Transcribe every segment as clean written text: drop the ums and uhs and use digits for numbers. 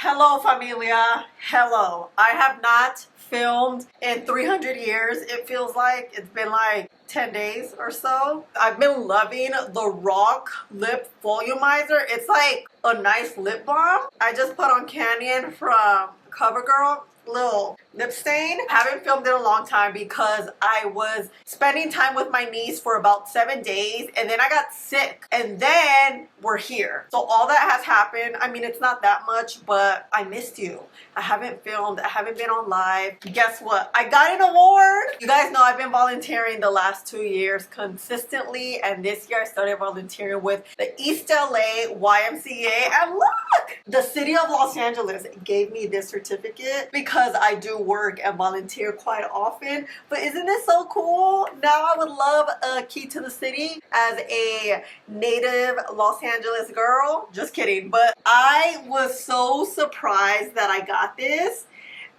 Hello, familia. Hello. I have not filmed in 300 years. It feels like it's been like 10 days or so. I've been loving the Rock Lip Volumizer. It's like a nice lip balm. I just put on Canyon from CoverGirl. Little lip stain. Haven't filmed in a long time because I was spending time with my niece for about 7 days and then I got sick and then we're here. So all that has happened. I mean, it's not that much, but I missed you. I haven't filmed. I haven't been on live. Guess what? I got an award. You guys know I've been volunteering the last 2 years consistently, and this year I started volunteering with the East LA YMCA, and look! The city of Los Angeles gave me this certificate because I do work and volunteer quite often. But isn't this so cool? Now I would love a key to the city as a native Los Angeles girl. Just kidding. But I was so surprised that I got this,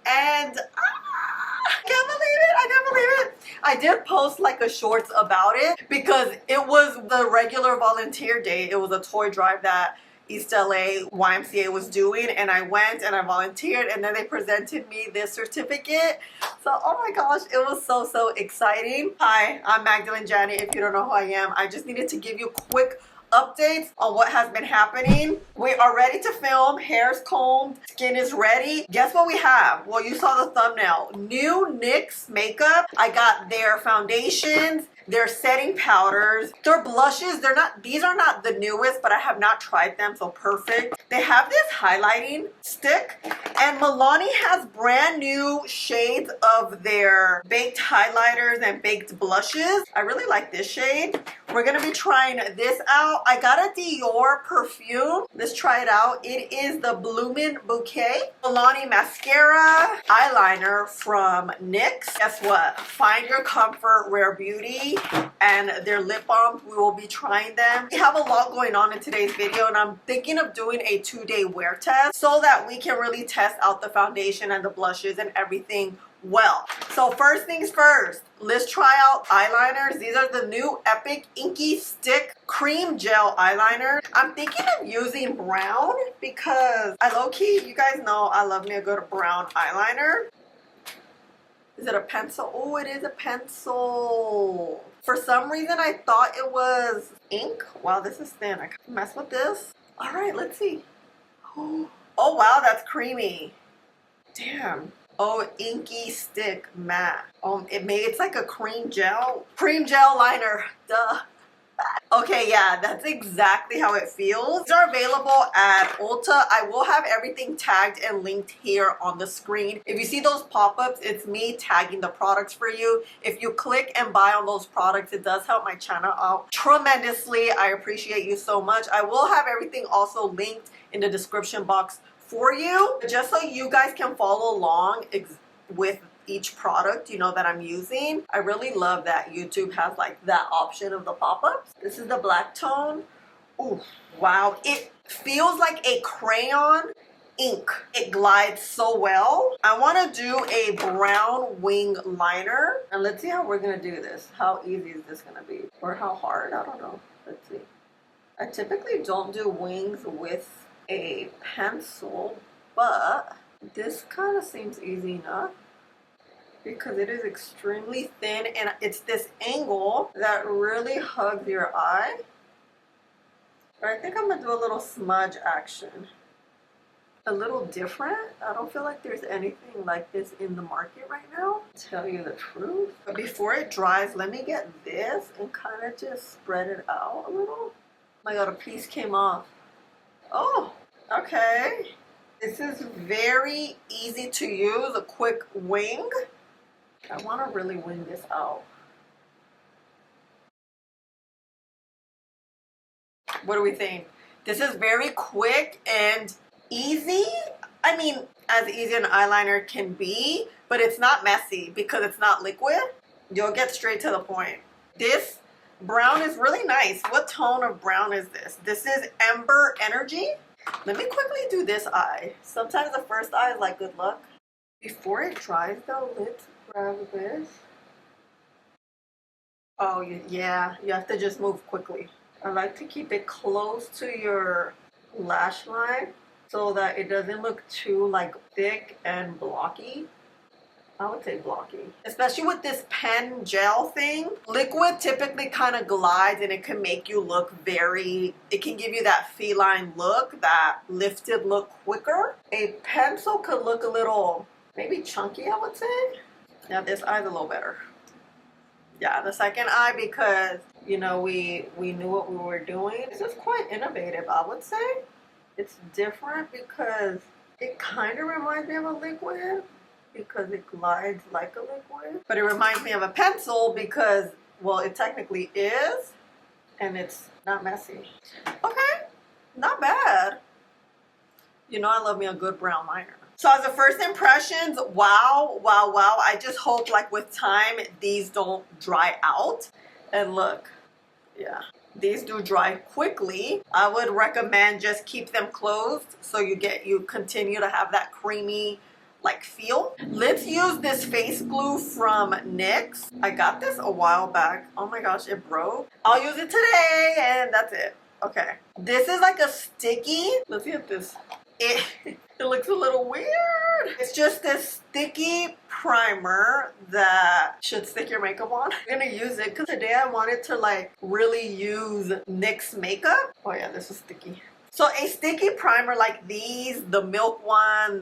and I can't believe it. I can't believe it. I did post like a shorts about it because it was the regular volunteer day. It was a toy drive that East LA YMCA was doing, and I went and I volunteered, and then they presented me this certificate. So oh my gosh, it was so exciting. Hi, I'm Magdalene Janney. If you don't know who I am, I just needed to give you quick updates on what has been happening. We are ready to film. Hair's combed, skin is ready. Guess what we have? Well, you saw the thumbnail. New NYX makeup. I got their foundations, their setting powders, their blushes. These are not the newest, but I have not tried them, so perfect. They have this highlighting stick, and Milani has brand new shades of their baked highlighters and baked blushes. I really like this shade. We're gonna be trying this out. I got a Dior perfume. Let's try it out. It is the Bloomin' Bouquet. Milani mascara, eyeliner from NYX. Guess what? Find Your Comfort Rare Beauty and their lip balms. We will be trying them. We have a lot going on in today's video, and I'm thinking of doing a 2-day wear test so that we can really test out the foundation and the blushes and everything well. So first things first, let's try out eyeliners. These are the new Epic Inky Stick Cream Gel Eyeliner. I'm thinking of using brown because I low-key, you guys know I love me a good brown eyeliner. Is it a pencil? Oh, it is a pencil. For some reason, I thought it was ink. Wow, this is thin. I can mess with this. All right, let's see. Oh, wow, that's creamy. Damn. Oh, Inky Stick Matte. It's like a cream gel liner. Duh. Okay, yeah, that's exactly how it feels. These are available at Ulta. I will have everything tagged and linked here on the screen. If you see those pop-ups, it's me tagging the products for you. If you click and buy on those products, it does help my channel out tremendously. I appreciate you so much. I will have everything also linked in the description box for you, just so you guys can follow along with each product, you know, that I'm using. I really love that YouTube has like that option of the pop-ups. This is the black tone. Ooh, wow, it feels like a crayon ink. It glides so well. I want to do a brown wing liner, and let's see how we're gonna do this. How easy is this gonna be, or how hard? I don't know. Let's see. I typically don't do wings with a pencil, but this kind of seems easy enough because it is extremely thin, and it's this angle that really hugs your eye. But I think I'm gonna do a little smudge action, a little different. I don't feel like there's anything like this in the market right now, to tell you the truth. But before it dries, let me get this and kind of just spread it out a little. Oh my god, a piece came off. Oh, okay. This is very easy to use, a quick wing. I want to really wing this out. What do we think? This is very quick and easy. I mean, as easy an eyeliner can be, but it's not messy because it's not liquid. You'll get straight to the point. This brown is really nice. What tone of brown is this? This is Ember Energy. Let me quickly do this eye. Sometimes the first eye is like good luck. Before it dries though, let's grab this. Oh yeah, you have to just move quickly. I like to keep it close to your lash line so that it doesn't look too like thick and blocky. I would say blocky. Especially with this pen gel thing. Liquid typically kind of glides and it can make you look it can give you that feline look, that lifted look quicker. A pencil could look a little, maybe chunky, I would say. Yeah, this eye's a little better. Yeah, the second eye, because, you know, we knew what we were doing. This is quite innovative, I would say. It's different because it kind of reminds me of a liquid, because it glides like a liquid. But it reminds me of a pencil because, well, it technically is, and it's not messy. Okay, not bad. You know I love me a good brown liner. So as a first impressions, wow, wow, wow. I just hope like with time, these don't dry out. And look, yeah, these do dry quickly. I would recommend just keep them closed so you continue to have that creamy like feel. Let's use this face glue from NYX. I got this a while back. Oh my gosh, it broke. I'll use it today and that's it. Okay. This is like a sticky. Let's get this. It looks a little weird. It's just this sticky primer that should stick your makeup on. I'm gonna use it because today I wanted to like really use NYX makeup. Oh yeah, this is sticky. So a sticky primer like these, the milk one,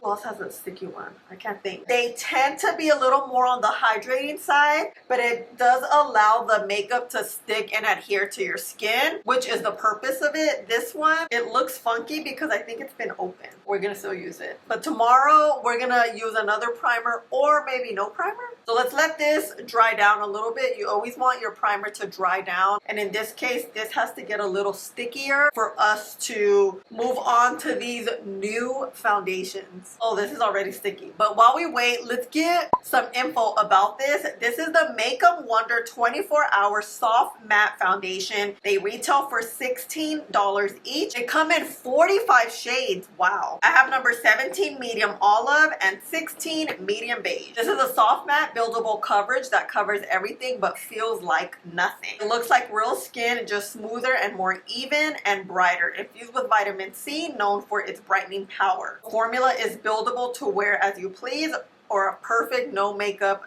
who else has a sticky one? I can't think. They tend to be a little more on the hydrating side, but it does allow the makeup to stick and adhere to your skin, which is the purpose of it. This one, it looks funky because I think it's been open. We're gonna still use it. But tomorrow, we're gonna use another primer or maybe no primer. So let's let this dry down a little bit. You always want your primer to dry down. And in this case, this has to get a little stickier for us to move on to these new foundations. Oh, this is already sticky. But while we wait, let's get some info about this. This is the Makeup Wonder 24-hour soft matte foundation. They retail for $16 each. They come in 45 shades. Wow. I have number 17 medium olive and 16 medium beige. This is a soft matte buildable coverage that covers everything but feels like nothing. It looks like real skin, just smoother and more even and brighter. Infused with vitamin C, known for its brightening power. The formula is buildable to wear as you please, or a perfect no makeup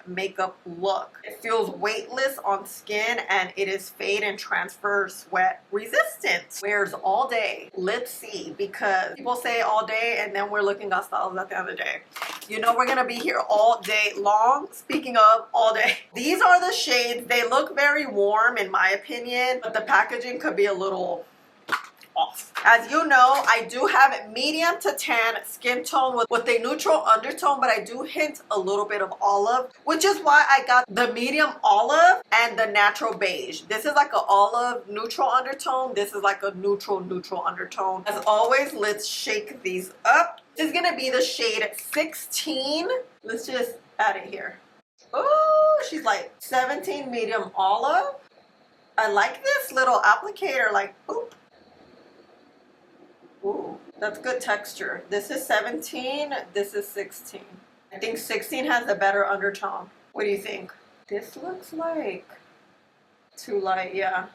look. It feels weightless on skin and it is fade and transfer sweat resistant. Wears all day. Let's see, because people say all day and then we're looking at styles at the end of the day. You know we're gonna be here all day long. Speaking of all day, these are the shades. They look very warm in my opinion, but the packaging could be a little off. As you know, I do have medium to tan skin tone with a neutral undertone, but I do hint a little bit of olive, which is why I got the medium olive and the natural beige. This is like an olive neutral undertone. This is like a neutral undertone. As always, let's shake these up. This is gonna be the shade 16. Let's just add it here. Oh, she's like 17 medium olive. I like this little applicator, like boop. Ooh, that's good texture. This is 17, this is 16. I think 16 has a better undertone. What do you think? This looks like too light, yeah.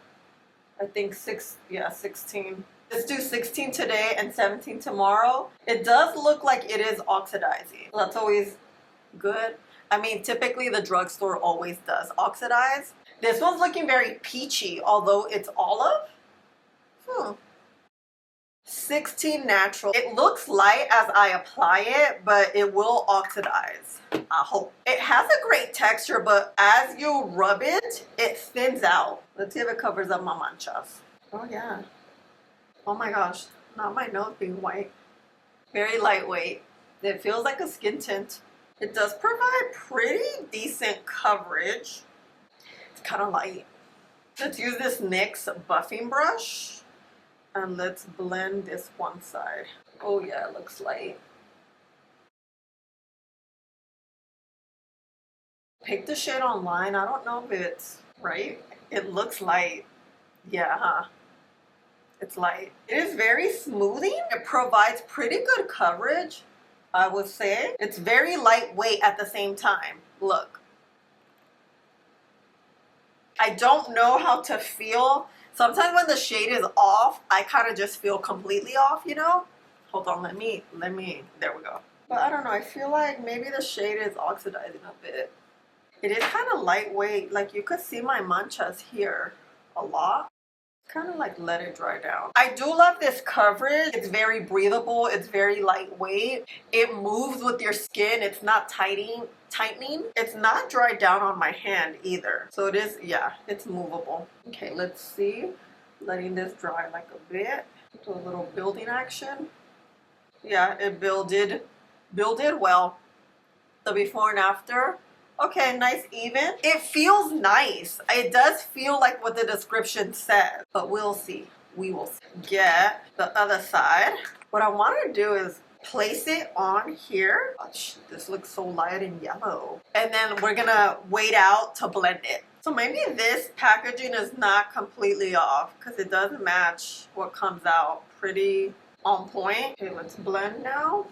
I think 16. Let's do 16 today and 17 tomorrow. It does look like it is oxidizing. That's always good. I mean, typically the drugstore always does oxidize. This one's looking very peachy, although it's olive. 16 natural. It looks light as I apply it, but it will oxidize, I hope. It has a great texture, but as you rub it, it thins out. Let's see if it covers up my manchas. Oh yeah. Oh my gosh, not my nose being white. Very lightweight. It feels like a skin tint. It does provide pretty decent coverage. It's kind of light. Let's use this NYX buffing brush. And let's blend this one side. Oh yeah, it looks light. Pick the shade online. I don't know if it's right. It looks light. Yeah, huh? It's light. It is very smoothing. It provides pretty good coverage, I would say. It's very lightweight at the same time. Look. I don't know how to feel. Sometimes when the shade is off, I kind of just feel completely off, you know? Hold on, let me, there we go. But I don't know, I feel like maybe the shade is oxidizing a bit. It is kind of lightweight, like you could see my manchas here a lot. Kind of like let it dry down. I do love this coverage. It's very breathable, it's very lightweight. It moves with your skin, it's not tightening. It's not dried down on my hand either. So it is, yeah, it's movable. Okay, let's see. Letting this dry like a bit. Do a little building action. Yeah, it builded well. The before and after. Okay, nice even. It feels nice. It does feel like what the description says, but we'll see. We will get the other side. What I want to do is place it on here. Gosh, this looks so light and yellow. And then we're gonna wait out to blend it. So maybe this packaging is not completely off because it does match what comes out pretty on point. Okay, let's blend now.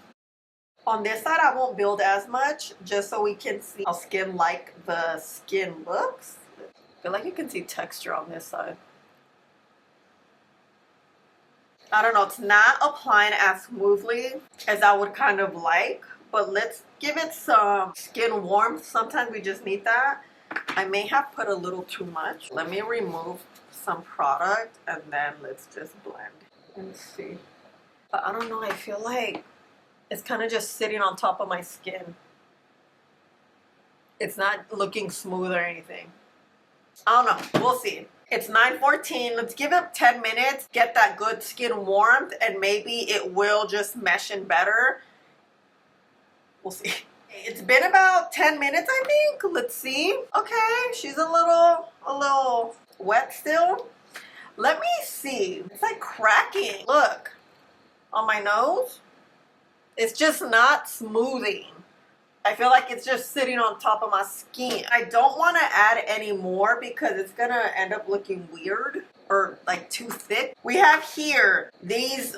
On this side, I won't build as much just so we can see how skin-like the skin looks. I feel like you can see texture on this side. I don't know, it's not applying as smoothly as I would kind of like, but let's give it some skin warmth. Sometimes we just need that. I may have put a little too much. Let me remove some product and then let's just blend and see. But I don't know, I feel like it's kind of just sitting on top of my skin. It's not looking smooth or anything. I don't know. We'll see. It's 9:14. Let's give it 10 minutes. Get that good skin warmth and maybe it will just mesh in better. We'll see. It's been about 10 minutes, I think. Let's see. Okay, she's a little wet still. Let me see. It's like cracking. Look. On my nose. It's just not smoothing. I feel like it's just sitting on top of my skin. I don't want to add any more because it's gonna end up looking weird or like too thick. We have here these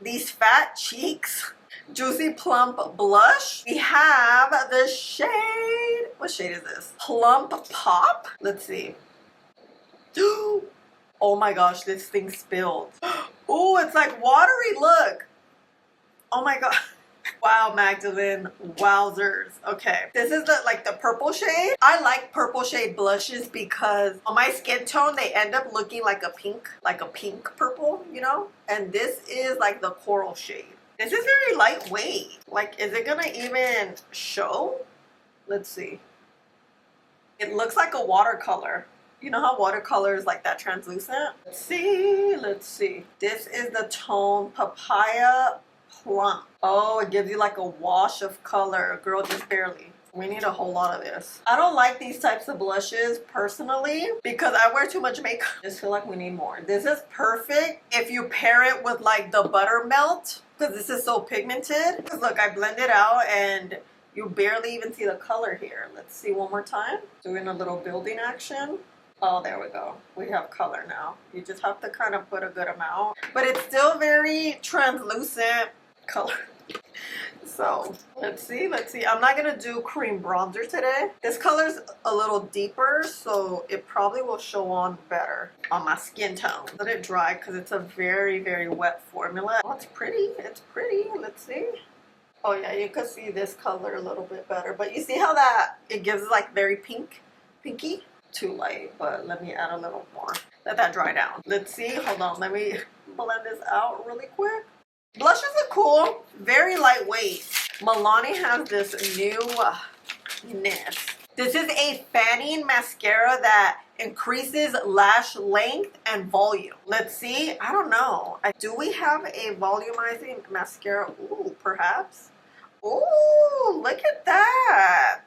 these Fat Cheeks Juicy Plump Blush. We have the shade, what shade is this? Plump Pop. Let's see. Oh my gosh, this thing spilled. Oh, it's like watery, look. Oh my god. Wow, Magdalene. Wowzers. Okay. This is the purple shade. I like purple shade blushes because on my skin tone, they end up looking like a pink purple, you know? And this is like the coral shade. This is very lightweight. Like, is it gonna even show? Let's see. It looks like a watercolor. You know how watercolor is like that translucent? Let's see. This is the tone Papaya Plump. Oh, it gives you like a wash of color. Girl, just barely. We need a whole lot of this. I don't like these types of blushes personally because I wear too much makeup. I just feel like we need more. This is perfect if you pair it with like the Buttermelt because this is so pigmented. Because look, I blend it out and you barely even see the color here. Let's see one more time. Doing a little building action. Oh, there we go. We have color now. You just have to kind of put a good amount. But it's still very translucent color. So let's see. I'm not gonna do cream bronzer today. This color's a little deeper, so it probably will show on better on my skin tone. Let it dry because it's a very, very wet formula. Oh, it's pretty. It's pretty. Let's see. Oh yeah, you could see this color a little bit better. But you see how that it gives like very pinky? Too light, but let me add a little more. Let that dry down. Let's see. Hold on. Let me blend this out really quick. Blushes are cool. Very lightweight. Milani has this new NYX. This is a fanning mascara that increases lash length and volume. Let's see. I don't know. Do we have a volumizing mascara? Ooh, perhaps. Ooh, look at that.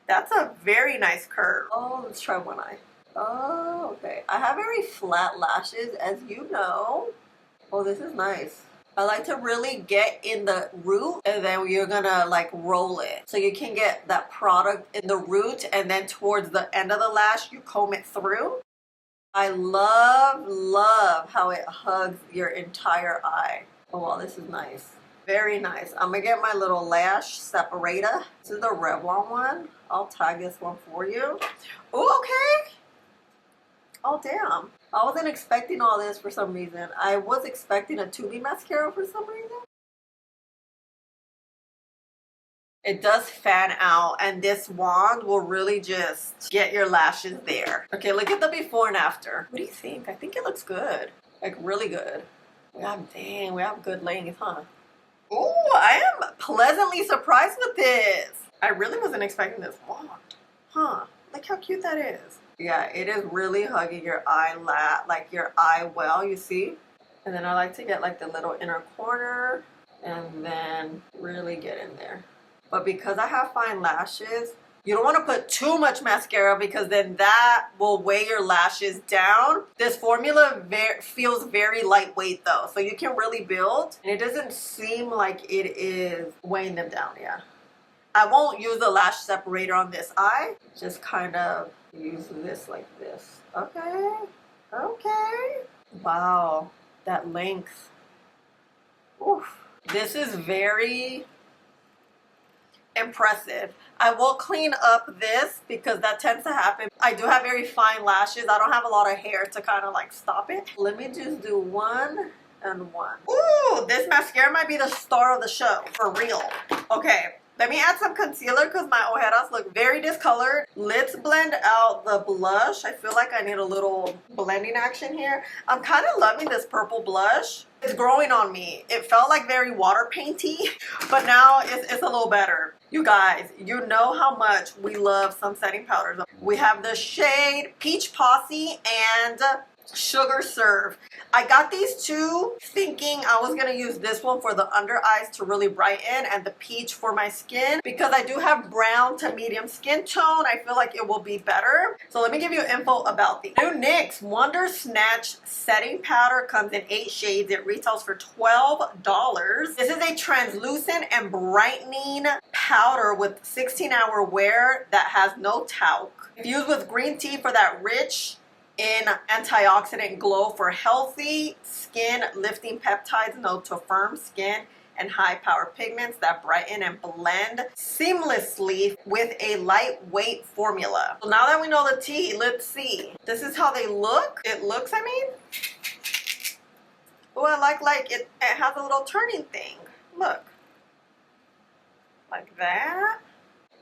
That's a very nice curve. Oh, let's try one eye. Oh, okay. I have very flat lashes, as you know. Oh, this is nice. I like to really get in the root and then you're gonna like roll it. So you can get that product in the root and then towards the end of the lash, you comb it through. I love how it hugs your entire eye. Oh, wow, this is nice. Very nice. I'm gonna get my little lash separator. This is the Revlon one. I'll tag this one for you. Oh, okay. Oh, damn. I wasn't expecting all this for some reason. I was expecting a 2B mascara for some reason. It does fan out, and this wand will really just get your lashes there. Okay, look at the before and after. What do you think? I think it looks good. Like, really good. Dang, we have good length, huh? Ooh, I am pleasantly surprised with this. I really wasn't expecting this wand. Huh, look how cute that is. Yeah, it is really hugging your like your eye well, you see? And then I like to get like the little inner corner and then really get in there. But because I have fine lashes, you don't want to put too much mascara because then that will weigh your lashes down. This formula feels very lightweight though, so you can really build. And it doesn't seem like it is weighing them down, yeah. I won't use the lash separator on this eye. Just kind of use this like this. Okay, okay. Wow, that length. Oof. This is very impressive. I will clean up this because that tends to happen. I do have very fine lashes. I don't have a lot of hair to kind of like stop it. Let me just do one and one. Ooh, this mascara might be the star of the show, for real. Okay, let me add some concealer because my ojeras look very discolored. Let's blend out the blush. I feel like I need a little blending action here. I'm kind of loving this purple blush. It's growing on me. It felt like very water painty, but now it's a little better. You guys, you know how much we love some setting powders. We have the shade Peach Posse and Sugar Serve. I got these two thinking I was going to use this one for the under eyes to really brighten and the peach for my skin because I do have brown to medium skin tone. I feel like it will be better. So let me give you info about the new NYX Wonder Snatch Setting Powder. Comes in 8 shades. It retails for $12. This is a translucent and brightening powder with 16-hour wear that has no talc. Infused with green tea for that rich antioxidant glow for healthy skin, lifting peptides known to firm skin and high power pigments that brighten and blend seamlessly with a lightweight formula. So now that we know the tea, let's see. This is how they look. It looks, I mean, oh, I like it has a little turning thing. Look, like that.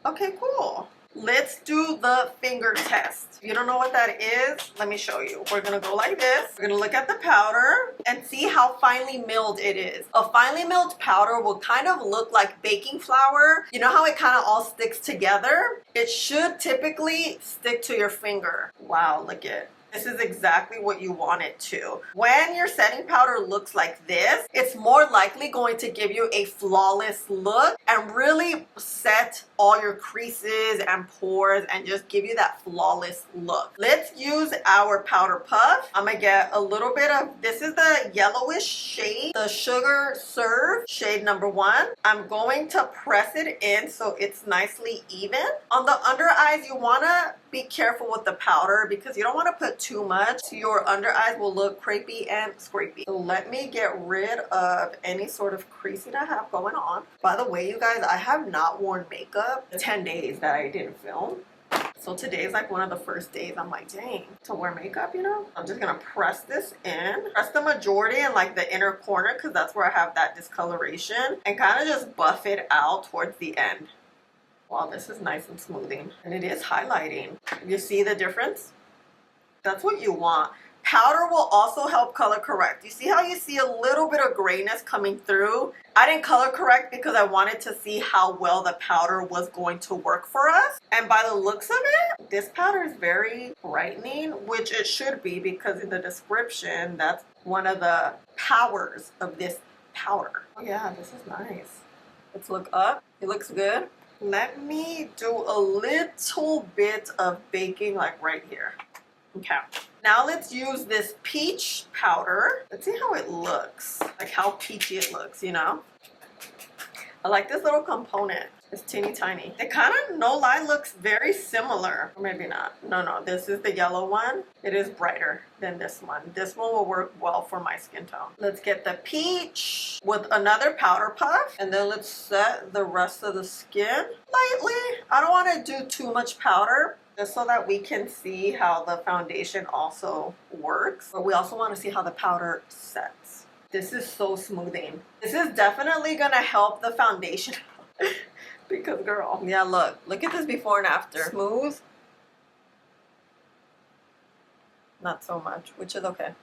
Okay, cool. Let's do the finger test. If you don't know what that is, let me show you. We're gonna go like this. We're gonna look at the powder and see how finely milled it is. A finely milled powder will kind of look like baking flour. You know how it kind of all sticks together? It should typically stick to your finger. Wow, look at it. This is exactly what you want it to. When your setting powder looks like this, it's more likely going to give you a flawless look and really set all your creases and pores and just give you that flawless look. Let's use our powder puff. I'm gonna get a little bit of, this is the yellowish shade, the Sugar Serve, shade number 1. I'm going to press it in so it's nicely even. On the under eyes, you wanna be careful with the powder because you don't want to put too much. Your under eyes will look crepey and scrapey. So let me get rid of any sort of creasing I have going on. By the way, you guys, I have not worn makeup 10 days that I didn't film. So today is like one of the first days I'm like, dang, to wear makeup, you know? I'm just gonna press this in. Press the majority in like the inner corner because that's where I have that discoloration and kind of just buff it out towards the end. Wow, this is nice and smoothing. And it is highlighting. You see the difference? That's what you want. Powder will also help color correct. You see how you see a little bit of grayness coming through? I didn't color correct because I wanted to see how well the powder was going to work for us. And by the looks of it, this powder is very brightening, which it should be because in the description, that's one of the powers of this powder. Oh yeah, this is nice. Let's look up. It looks good. Let me do a little bit of baking like right here. Okay. Now let's use this peach powder. Let's see how it looks. Like how peachy it looks, you know? I like this little component. It's teeny tiny. It kind of, no lie, looks very similar. Or maybe not. No, this is the yellow one. It is brighter than this one. This one will work well for my skin tone. Let's get the peach with another powder puff. And then let's set the rest of the skin lightly. I don't want to do too much powder just so that we can see how the foundation also works. But we also want to see how the powder sets. This is so smoothing. This is definitely gonna help the foundation because girl, yeah, look at this before and after. Smooth. Not so much, which is okay.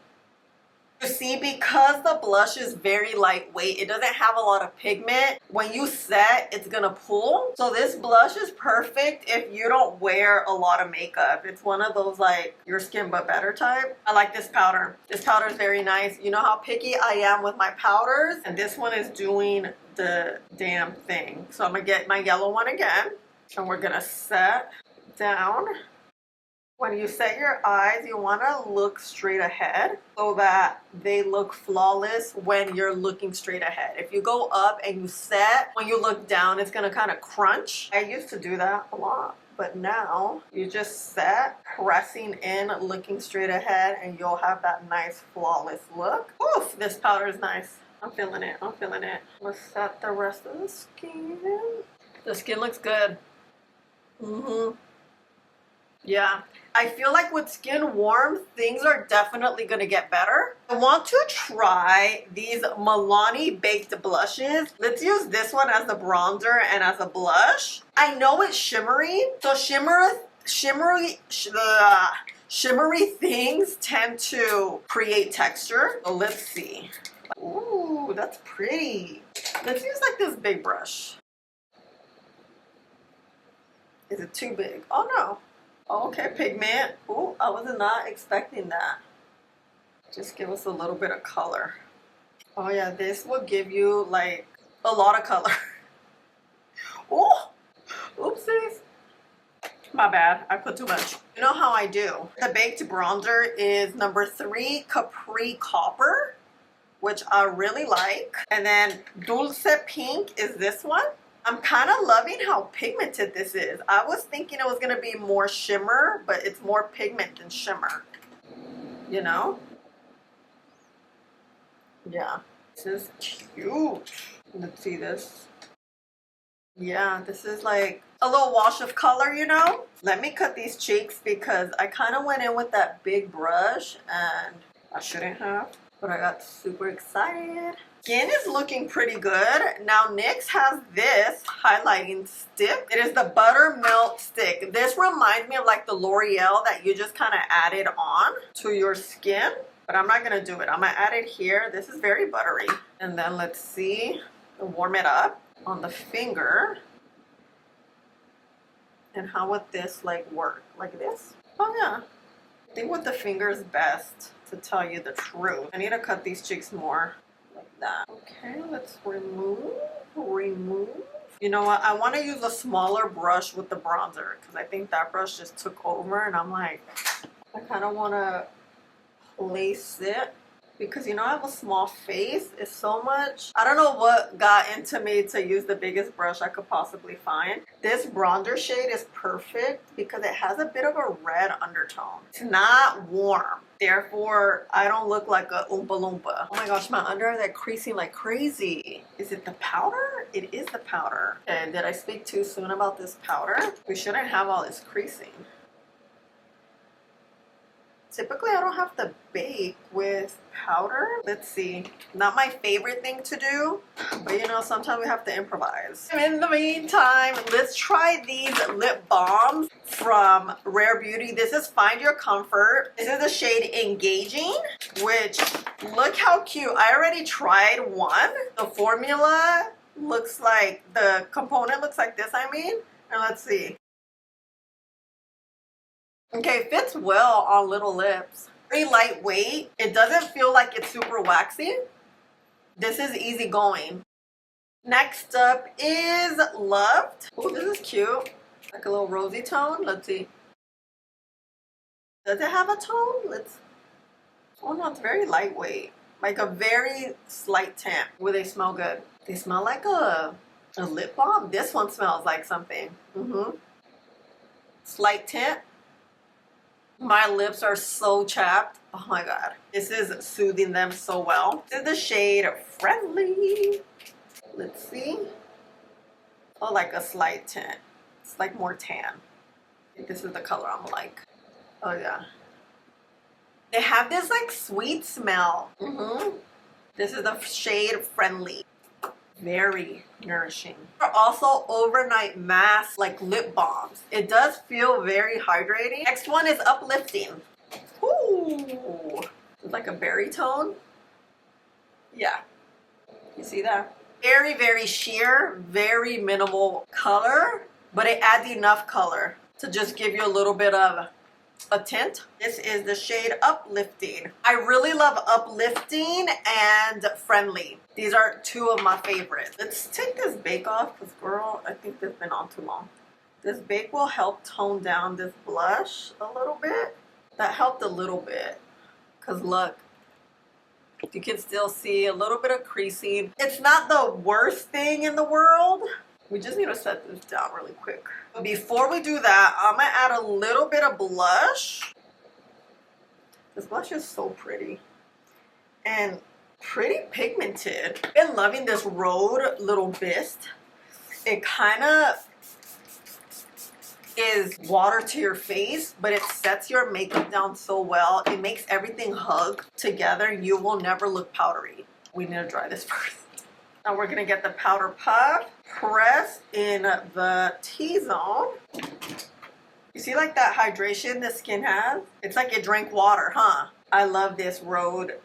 You see, because the blush is very lightweight, it doesn't have a lot of pigment. When you set, it's gonna pull. So this blush is perfect if you don't wear a lot of makeup. It's one of those like your skin but better type. I like this powder. This powder is very nice. You know how picky I am with my powders, and this one is doing the damn thing. So I'm gonna get my yellow one again, and we're gonna set down. When you set your eyes, you want to look straight ahead so that they look flawless when you're looking straight ahead. If you go up and you set, when you look down, it's going to kind of crunch. I used to do that a lot, but now you just set, pressing in, looking straight ahead, and you'll have that nice flawless look. Oof, this powder is nice. I'm feeling it. I'm feeling it. Let's set the rest of the skin. The skin looks good. Yeah, I feel like with skin warm, things are definitely going to get better. I want to try these Milani baked blushes. Let's use this one as the bronzer and as a blush. I know it's shimmery, so shimmery things tend to create texture. So let's see. Ooh, that's pretty. Let's use like this big brush. Is it too big? Oh no. Okay, pigment. Ooh, I was not expecting that. Just give us a little bit of color. Oh yeah, this will give you like a lot of color. Oh, oopsies. My bad, I put too much. You know how I do. The baked bronzer is number 3, Capri Copper, which I really like. And then Dulce Pink is this one. I'm kind of loving how pigmented this is. I was thinking it was going to be more shimmer, but it's more pigment than shimmer. You know? Yeah. This is cute. Let's see this. Yeah, this is like a little wash of color, you know? Let me cut these cheeks because I kind of went in with that big brush and I shouldn't have, but I got super excited. Skin is looking pretty good. Now NYX has this highlighting stick. It is the Buttermelt stick. This reminds me of like the L'Oreal that you just kind of added on to your skin. But I'm not going to do it. I'm going to add it here. This is very buttery. And then let's see. Warm it up on the finger. And how would this like work? Like this? Oh yeah. I think with the finger is best, to tell you the truth. I need to cut these cheeks more. That. Okay, let's remove. You know what? I want to use a smaller brush with the bronzer because I think that brush just took over and I'm like, I kind of want to place it because you know I have a small face. It's so much. I don't know what got into me to use the biggest brush I could possibly find. This bronzer shade is perfect because it has a bit of a red undertone. It's not warm. Therefore, I don't look like a Oompa Loompa. Oh my gosh, my under eyes are creasing like crazy. Is it the powder? It is the powder. And did I speak too soon about this powder? We shouldn't have all this creasing. Typically, I don't have to bake with powder. Let's see. Not my favorite thing to do, but you know, sometimes we have to improvise. In the meantime, let's try these lip balms from Rare Beauty. This is Find Your Comfort. This is the shade Engaging, which look how cute. I already tried one. The formula looks like, the component looks like this, I mean. And let's see. Okay, fits well on little lips. Very lightweight. It doesn't feel like it's super waxy. This is easy going. Next up is Loved. Oh, this is cute. Like a little rosy tone. Let's see. Does it have a tone? Oh no, it's very lightweight. Like a very slight tint. Will they smell good? They smell like a lip balm. This one smells like something. Slight tint. My lips are so chapped. Oh my god. This is soothing them so well. This is the shade Friendly. Let's see. Oh, like a slight tint. It's like more tan. This is the color I'm like. Oh yeah. They have this like sweet smell. This is the shade Friendly. Very nourishing. Also overnight mask like lip balms. It does feel very hydrating. Next one is Uplifting. Ooh, it's like a berry tone. Yeah, you see that? Very, very sheer, very minimal color, but it adds enough color to just give you a little bit of a tint. This is the shade Uplifting. I really love Uplifting and Friendly. These are two of my favorites. Let's take this bake off because girl, I think this has been on too long. This bake will help tone down this blush a little bit. That helped a little bit because look, you can still see a little bit of creasing. It's not the worst thing in the world. We just need to set this down really quick. Before we do that, I'm gonna add a little bit of blush. This blush is so pretty and pretty pigmented. I've been loving this Rhode Little Bist. It kind of is water to your face, but it sets your makeup down so well. It makes everything hug together. You will never look powdery. We need to dry this first. Now we're gonna get the powder puff, press in the T-zone. You see like that hydration the skin has? It's like it drank water, huh? I love this Rhode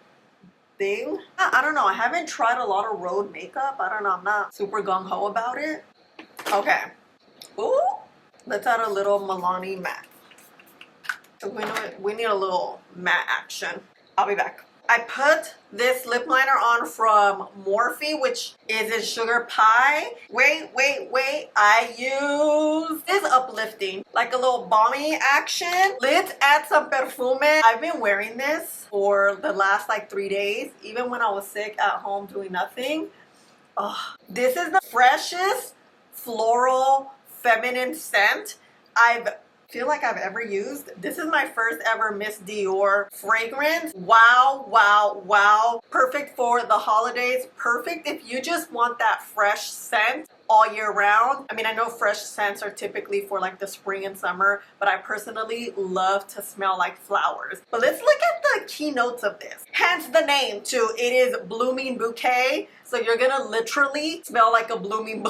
thing. I don't know, I haven't tried a lot of Rhode makeup. I don't know, I'm not super gung-ho about it. Okay, ooh, let's add a little Milani matte. We need a little matte action. I'll be back. I put this lip liner on from Morphe, which is in Sugar Pie. Wait. I use this Uplifting, like a little balmy action. Let's add some perfume. I've been wearing this for the last like 3 days, even when I was sick at home doing nothing. Oh, this is the freshest floral feminine scent I feel like I've ever used. This is my first ever Miss Dior fragrance. Wow. Perfect for the holidays. Perfect if you just want that fresh scent all year round. I mean, I know fresh scents are typically for like the spring and summer, but I personally love to smell like flowers. But let's look at the keynotes of this. Hence the name too. It is Blooming Bouquet. So you're gonna literally smell like a blooming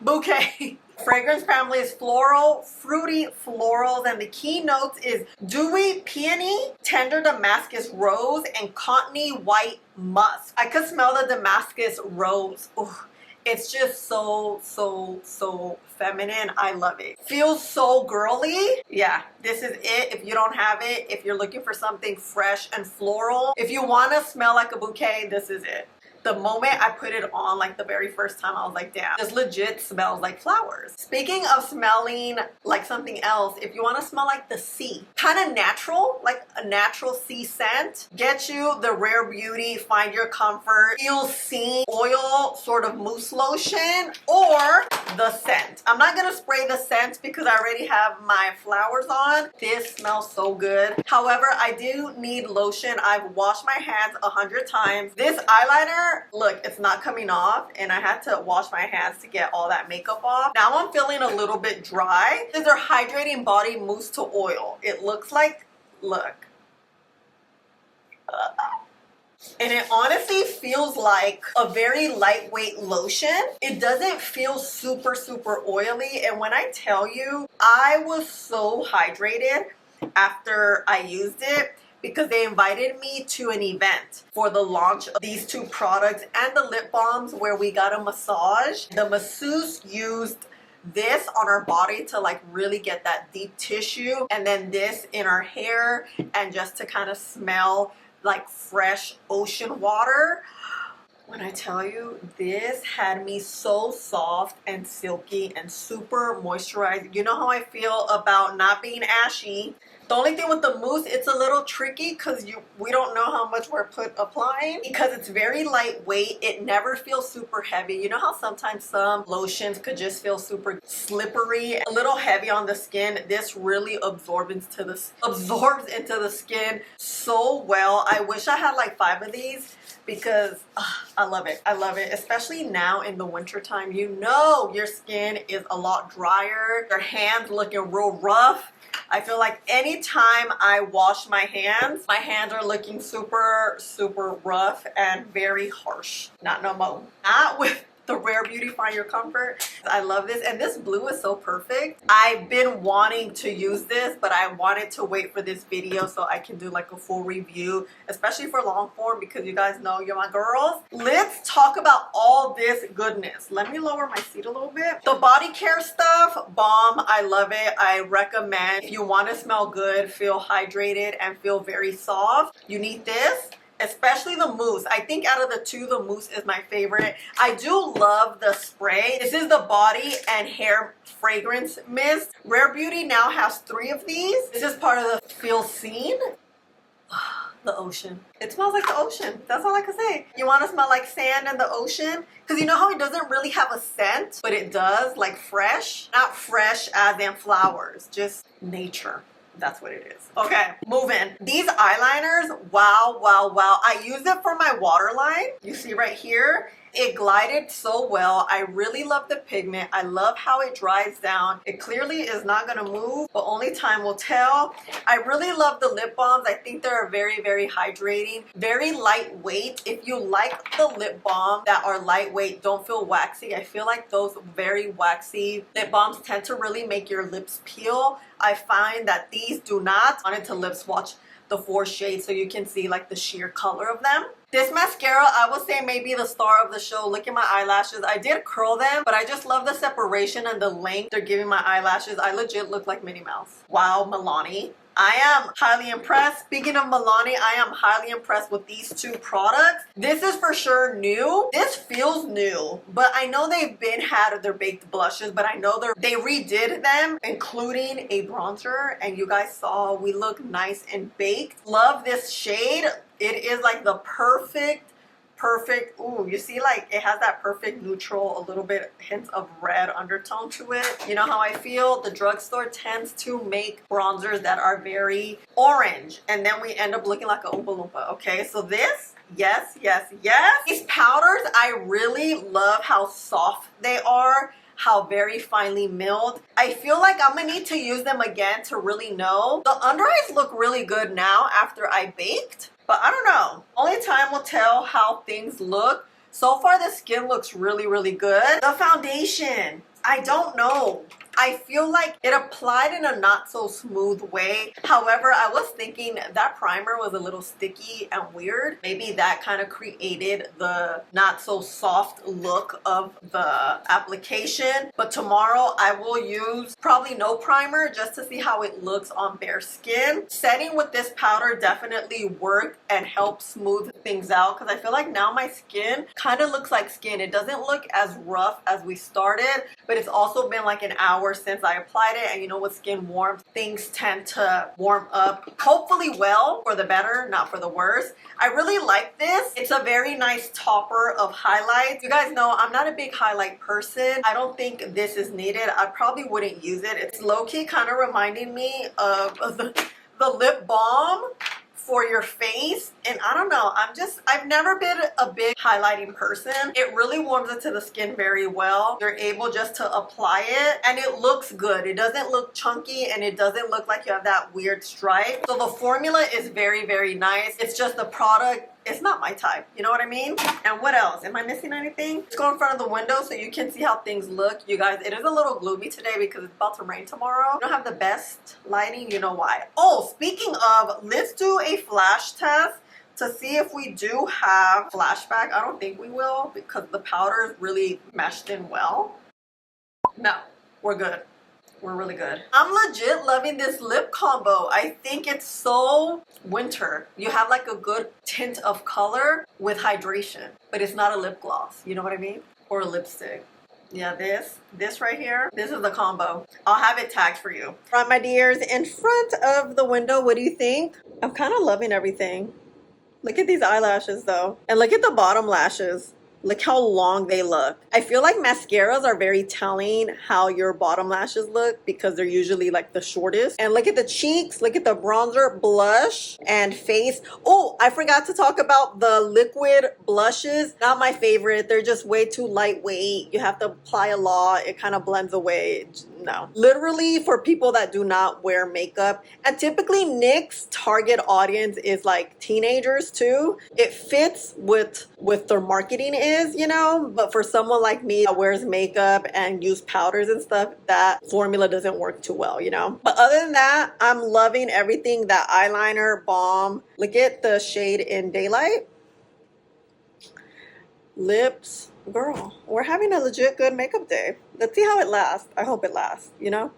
bouquet. Fragrance family is floral, fruity florals, and the keynotes is dewy peony, tender Damascus rose, and cottony white musk. I could smell the Damascus rose. Ooh, it's just so feminine. I love it. Feels so girly. Yeah, this is it. If you don't have it, if you're looking for something fresh and floral, if you want to smell like a bouquet, this is it. The moment I put it on, like the very first time, I was like, damn, this legit smells like flowers. Speaking of smelling like something else, if you want to smell like the sea, kind of natural, like a natural sea scent, get you the Rare Beauty Find Your Comfort Feel Seen Oil sort of mousse lotion, or the scent. I'm not gonna spray the scent because I already have my flowers on. This smells so good. However, I do need lotion. I've washed my hands 100 times. This eyeliner, look, it's not coming off, and I had to wash my hands to get all that makeup off. Now I'm feeling a little bit dry. These are hydrating body mousse to oil. It looks like, look. And it honestly feels like a very lightweight lotion. It doesn't feel super oily. And when I tell you, I was so hydrated after I used it, because they invited me to an event for the launch of these two products and the lip balms where we got a massage. The masseuse used this on our body to like really get that deep tissue, and then this in our hair, and just to kind of smell like fresh ocean water. When I tell you, this had me so soft and silky and super moisturized. You know how I feel about not being ashy. The only thing with the mousse, it's a little tricky because we don't know how much we're applying because it's very lightweight. It never feels super heavy. You know how sometimes some lotions could just feel super slippery, a little heavy on the skin. This really absorbs into the skin so well. I wish I had like 5 of these because I love it. I love it, especially now in the winter time. You know your skin is a lot drier, your hands looking real rough. I feel like anytime I wash my hands are looking super rough and very harsh. Not no more. Not with the Rare Beauty Find Your Comfort. I love this, and this blue is so perfect. I've been wanting to use this, but I wanted to wait for this video so I can do like a full review, especially for long form, because you guys know you're my girls. Let's talk about all this goodness. Let me lower my seat a little bit. The body care stuff, Balm, I love it. I recommend if you want to smell good, feel hydrated, and feel very soft, you need this. Especially the mousse. I think out of the two, the mousse is my favorite. I do love the spray. This is the body and hair fragrance mist. Rare Beauty now has 3 of these. This is part of the Feel Seen. The ocean. It smells like the ocean. That's all I can say. You want to smell like sand in the ocean? Because you know how it doesn't really have a scent, but it does, like fresh. Not fresh as in flowers, just nature. That's what it is. Okay, moving. These eyeliners, wow. I use it for my waterline. You see right here, it glided so well. I really love the pigment. I love how it dries down. It clearly is not gonna move, but only time will tell. I really love the lip balms. I think they're very hydrating, very lightweight. If you like the lip balm that are lightweight, don't feel waxy, I feel like those very waxy lip balms tend to really make your lips peel. I find that these do not. I wanted to lip swatch the 4 shades so you can see like the sheer color of them. This mascara, I will say maybe the star of the show. Look at my eyelashes. I did curl them, but I just love the separation and the length they're giving my eyelashes. I legit look like Minnie Mouse. Wow, Milani. I am highly impressed. Speaking of Milani, I am highly impressed with these 2 products. This is for sure new. This feels new, but I know they've had their baked blushes, but I know they redid them, including a bronzer, and you guys saw we look nice and baked. Love this shade. It is like the perfect, ooh, you see like it has that perfect neutral, a little bit hints of red undertone to it. You know how I feel? The drugstore tends to make bronzers that are very orange, and then we end up looking like a Oompa Loompa, okay? So this, yes. These powders, I really love how soft they are, how very finely milled. I feel like I'm gonna need to use them again to really know. The under eyes look really good now after I baked. But I don't know. Only time will tell how things look. So far, the skin looks really good. The foundation, I don't know. I feel like it applied in a not so smooth way. However, I was thinking that primer was a little sticky and weird. Maybe that kind of created the not so soft look of the application. But tomorrow I will use probably no primer just to see how it looks on bare skin. Setting with this powder definitely worked and helped smooth things out, because I feel like now my skin kind of looks like skin. It doesn't look as rough as we started, but it's also been like an hour since I applied it, and you know with skin warmth, things tend to warm up, hopefully well, for the better, not for the worse. I really like this. It's a very nice topper of highlights. You guys know I'm not a big highlight person. I don't think this is needed. I probably wouldn't use it. It's low-key kind of reminding me of the lip balm for your face, and I don't know, I've never been a big highlighting person. It really warms into the skin very well. You're able just to apply it and it looks good. It doesn't look chunky and it doesn't look like you have that weird stripe. So the formula is very nice. It's just the product, it's not my type, you know what I mean? And what else? Am I missing anything? Let's go in front of the window so you can see how things look. You guys, it is a little gloomy today because it's about to rain tomorrow. I don't have the best lighting, you know why. Oh, speaking of, let's do a flash test to see if we do have flashback. I don't think we will because the powder is really meshed in well. No, we're good. We're really good. I'm legit loving this lip combo. I think it's so winter. You have like a good tint of color with hydration, but it's not a lip gloss. You know what I mean? Or a lipstick. Yeah, this right here, this is the combo. I'll have it tagged for you. Right, my dears, in front of the window, what do you think? I'm kind of loving everything. Look at these eyelashes though. And look at the bottom lashes. Look how long they look. I feel like mascaras are very telling how your bottom lashes look because they're usually like the shortest. And look at the cheeks, look at the bronzer, blush, and face. Oh, I forgot to talk about the liquid blushes. Not my favorite. They're just way too lightweight. You have to apply a lot. It kind of blends away. No. Literally for people that do not wear makeup. And typically NYX target audience is like teenagers too. It fits with their marketing is, you know, but for someone like me that wears makeup and use powders and stuff, that formula doesn't work too well, you know. But other than that, I'm loving everything. That eyeliner, Balm. Look at the shade in Daylight. Lips. Girl, we're having a legit good makeup day. Let's see how it lasts. I hope it lasts, you know?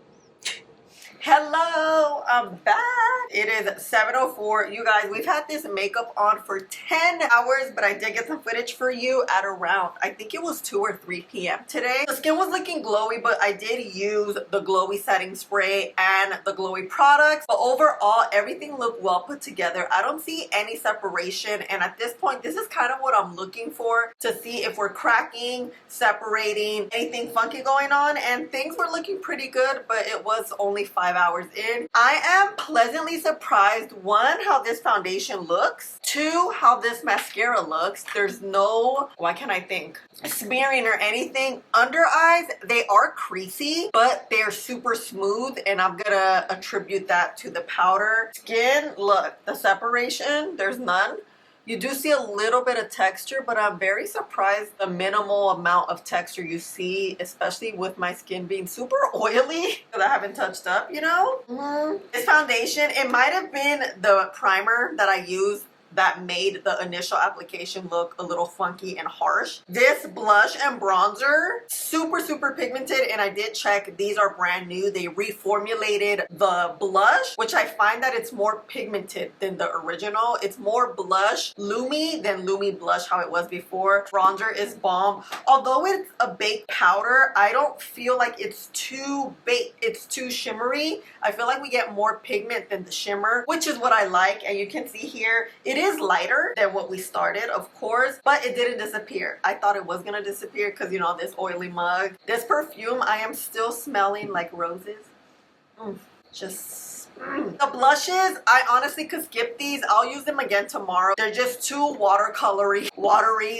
Hello, I'm back. It is 7:04. You guys, we've had this makeup on for 10 hours, but I did get some footage for you at around, I think it was 2 or 3 p.m. today. The skin was looking glowy, but I did use the glowy setting spray and the glowy products. But overall, everything looked well put together. I don't see any separation. And at this point, this is kind of what I'm looking for to see if we're cracking, separating, anything funky going on. And things were looking pretty good, but it was only 5 hours in. I am pleasantly surprised, one, how this foundation looks, two, how this mascara looks. There's no, why can't I think, smearing or anything. Under eyes, they are creasy, but they're super smooth, and I'm gonna attribute that to the powder. Skin, look, the separation, there's none. You do see a little bit of texture, but I'm very surprised the minimal amount of texture you see, especially with my skin being super oily that I haven't touched up, you know? This foundation, it might have been the primer that I used that made the initial application look a little funky and harsh. This blush and bronzer, super pigmented, and I did check, these are brand new. They reformulated the blush, which I find that it's more pigmented than the original. It's more blush loomy than loomy blush how it was before. Bronzer is Balm. Although it's a baked powder, I don't feel like it's too baked. It's too shimmery. I feel like we get more pigment than the shimmer, which is what I like. And you can see here, it is lighter than what we started, of course, but it didn't disappear. I thought it was gonna disappear because, you know, this oily mug. This perfume, I am still smelling like roses. The blushes, I honestly could skip these. I'll use them again tomorrow. They're just too watery,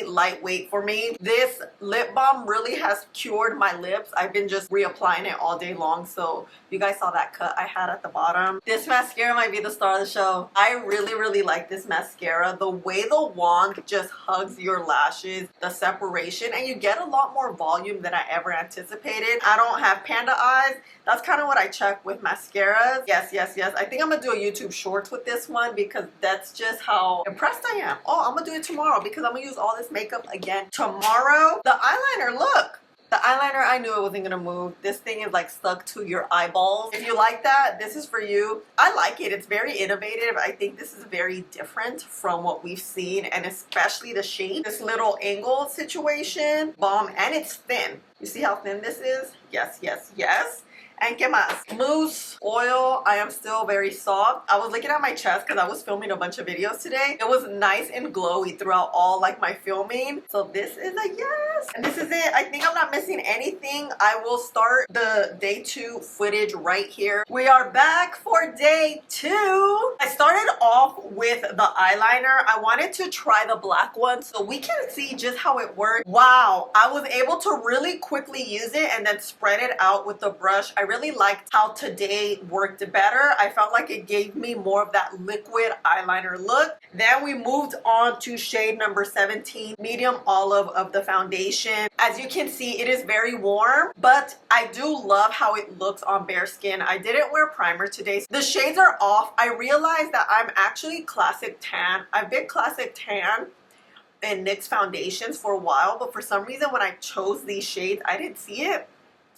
lightweight for me. This lip balm really has cured my lips. I've been just reapplying it all day long, so you guys saw that cut I had at the bottom. This mascara might be the star of the show. I really like this mascara. The way the wand just hugs your lashes, the separation, and you get a lot more volume than I ever anticipated. I don't have panda eyes. That's kind of what I check with mascaras. Yes. I think I'm gonna do a YouTube shorts with this one because that's just how impressed I am. Oh, I'm gonna do it tomorrow because I'm gonna use all this makeup again tomorrow. The eyeliner, look. The eyeliner, I knew it wasn't gonna move. This thing is like stuck to your eyeballs. If you like that, this is for you. I like it. It's very innovative. I think this is very different from what we've seen, and especially the shape. This little angle situation, Balm, and it's thin. You see how thin this is? Yes. And ¿qué más? Mousse, oil. I am still very soft. I was looking at my chest because I was filming a bunch of videos today. It was nice and glowy throughout all like my filming. So this is a yes. And this is it. I think I'm not missing anything. I will start the day 2 footage right here. We are back for day 2. I started off with the eyeliner. I wanted to try the black one so we can see just how it works. Wow. I was able to really quickly use it and then spread it out with the brush. I really liked how today worked better. I felt like it gave me more of that liquid eyeliner look. Then we moved on to shade number 17, medium olive of the foundation. As you can see, it is very warm, but I do love how it looks on bare skin. I didn't wear primer today. The shades are off. I realized that I'm actually classic tan. I've been classic tan in NYX foundations for a while, but for some reason when I chose these shades, I didn't see it.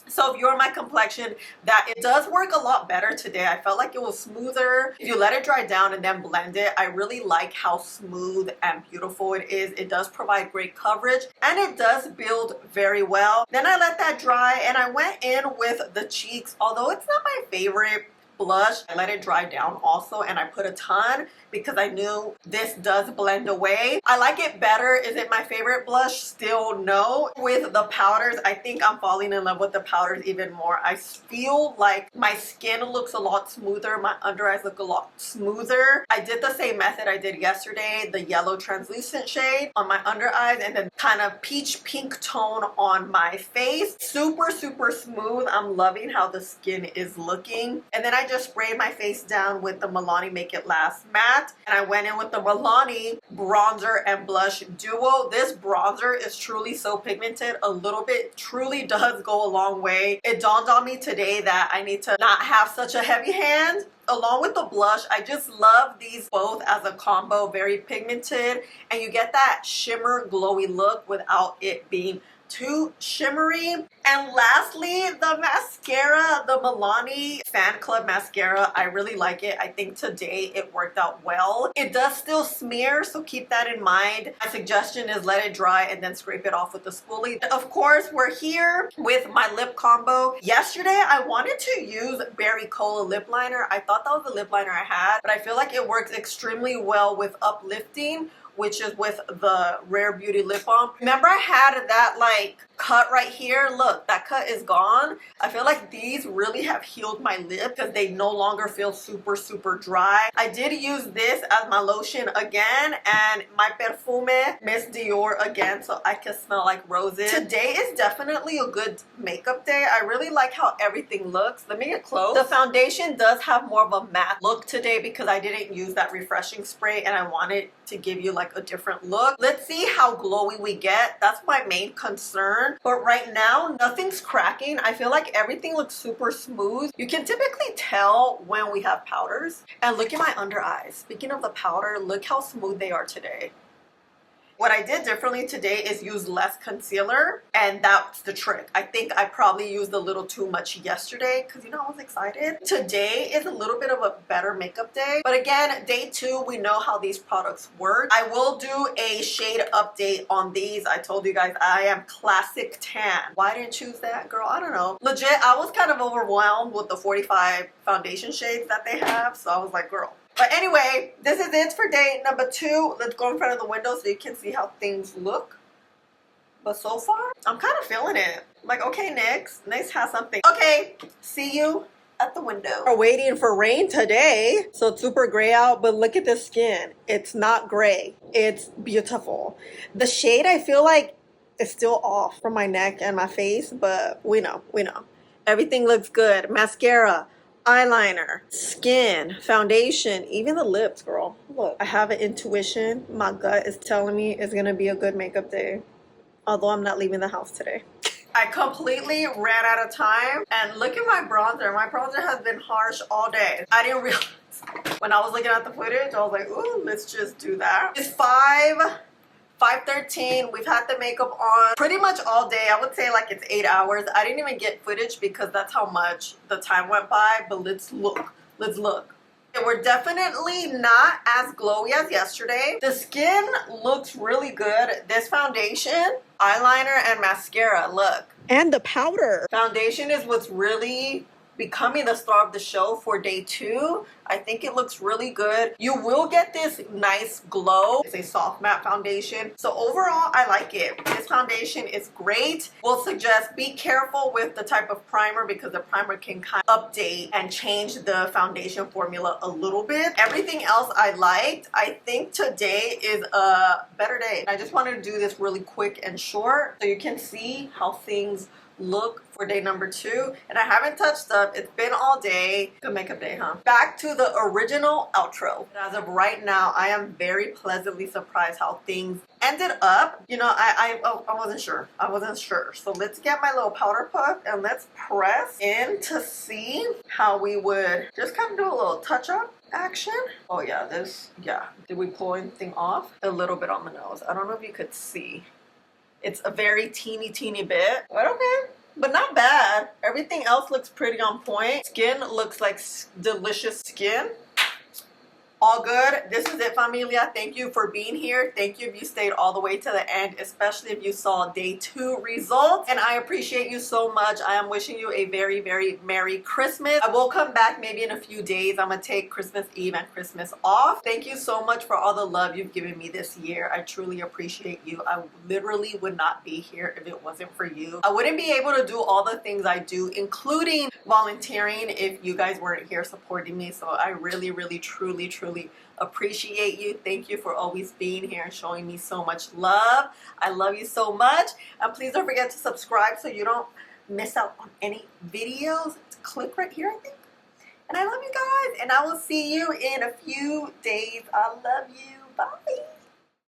So if you're my complexion, that it does work a lot better today. I felt like it was smoother. If you let it dry down and then blend it, I really like how smooth and beautiful it is. It does provide great coverage and it does build very well. Then I let that dry and I went in with the cheeks. Although it's not my favorite blush, I let it dry down also, and I put a ton because I knew this does blend away. I like it better. Is it my favorite blush? Still no. With the powders, I think I'm falling in love with the powders even more. I feel like my skin looks a lot smoother. My under eyes look a lot smoother. I did the same method I did yesterday, the yellow translucent shade on my under eyes and then kind of peach pink tone on my face. Super, super smooth. I'm loving how the skin is looking. And then I just sprayed my face down with the Milani Make It Last Matte. And I went in with the Milani bronzer and blush duo. This bronzer is truly so pigmented. A little bit truly does go a long way. It dawned on me today that I need to not have such a heavy hand. Along with the blush, I just love these both as a combo. Very pigmented and you get that shimmer glowy look without it being too shimmery. And lastly, the mascara, the Milani Fan Club mascara. I really like it. I think today it worked out well. It does still smear, so keep that in mind. My suggestion is let it dry and then scrape it off with the spoolie. Of course, we're here with my lip combo. Yesterday, I wanted to use Berry Cola lip liner. I thought that was the lip liner I had, but I feel like it works extremely well with uplifting, which is with the Rare Beauty lip balm. Remember I had that like cut right here? Look, that cut is gone. I feel like these really have healed my lip because they no longer feel super, super dry. I did use this as my lotion again and my perfume, Miss Dior again, so I can smell like roses. Today is definitely a good makeup day. I really like how everything looks. Let me get close. The foundation does have more of a matte look today because I didn't use that refreshing spray and I wanted to give you like a different look. Let's see how glowy we get. That's my main concern. But right now, nothing's cracking. I feel like everything looks super smooth. You can typically tell when we have powders. And look at my under eyes. Speaking of the powder, look how smooth they are today. What I did differently today is use less concealer, and that's the trick. I think I probably used a little too much yesterday because, you know, I was excited. Today is a little bit of a better makeup day, but again, day 2, we know how these products work. I will do a shade update on these. I told you guys I am classic tan. Why I didn't choose that, girl? I don't know. Legit, I was kind of overwhelmed with the 45 foundation shades that they have, so I was like, girl. But anyway, this is it for day number 2. Let's go in front of the window so you can see how things look. But so far, I'm kind of feeling it. Like, okay, NYX has something. Okay, see you at the window. We're waiting for rain today, so it's super gray out, but look at the skin. It's not gray. It's beautiful. The shade, I feel like, is still off from my neck and my face, but we know. Everything looks good. Mascara, eyeliner, skin, foundation, even the lips, girl. Look, I have an intuition. My gut is telling me it's gonna be a good makeup day, although I'm not leaving the house today. I completely ran out of time, and look at my bronzer. My bronzer has been harsh all day. I didn't realize when I was looking at the footage, I was like, ooh, let's just do that. It's 5:13. We've had the makeup on pretty much all day. I would say like it's 8 hours. I didn't even get footage because that's how much the time went by, but let's look. And we're definitely not as glowy as yesterday. The skin looks really good. This foundation, eyeliner, and mascara, look. And the powder. Foundation is what's really becoming the star of the show for day 2. I think it looks really good. You will get this nice glow. It's a soft matte foundation. So overall, I like it. This foundation is great. We'll suggest be careful with the type of primer because the primer can kind of update and change the foundation formula a little bit. Everything else I liked. I think today is a better day. I just wanted to do this really quick and short so you can see how things look for day number 2. And I haven't touched up. It's been all day. Good makeup day, huh? Back to the original outro. As of right now, I am very pleasantly surprised how things ended up. You know, I wasn't sure. So let's get my little powder puff and let's press in to see how we would just kind of do a little touch up action. Oh yeah, did we pull anything off? A little bit on the nose. I don't know if you could see. It's a very teeny bit, but okay, but not bad. Everything else looks pretty on point. Skin looks like delicious skin. All good. This is it, familia. Thank you for being here. Thank you if you stayed all the way to the end, especially if you saw day 2 results. And I appreciate you so much. I am wishing you a very, very Merry Christmas. I will come back maybe in a few days. I'm going to take Christmas Eve and Christmas off. Thank you so much for all the love you've given me this year. I truly appreciate you. I literally would not be here if it wasn't for you. I wouldn't be able to do all the things I do, including volunteering, if you guys weren't here supporting me. So I really, really, truly appreciate you. Thank you for always being here and showing me so much love. I love you so much. And please don't forget to subscribe so you don't miss out on any videos. Click right here, I think. And I love you guys. And I will see you in a few days. I love you. Bye.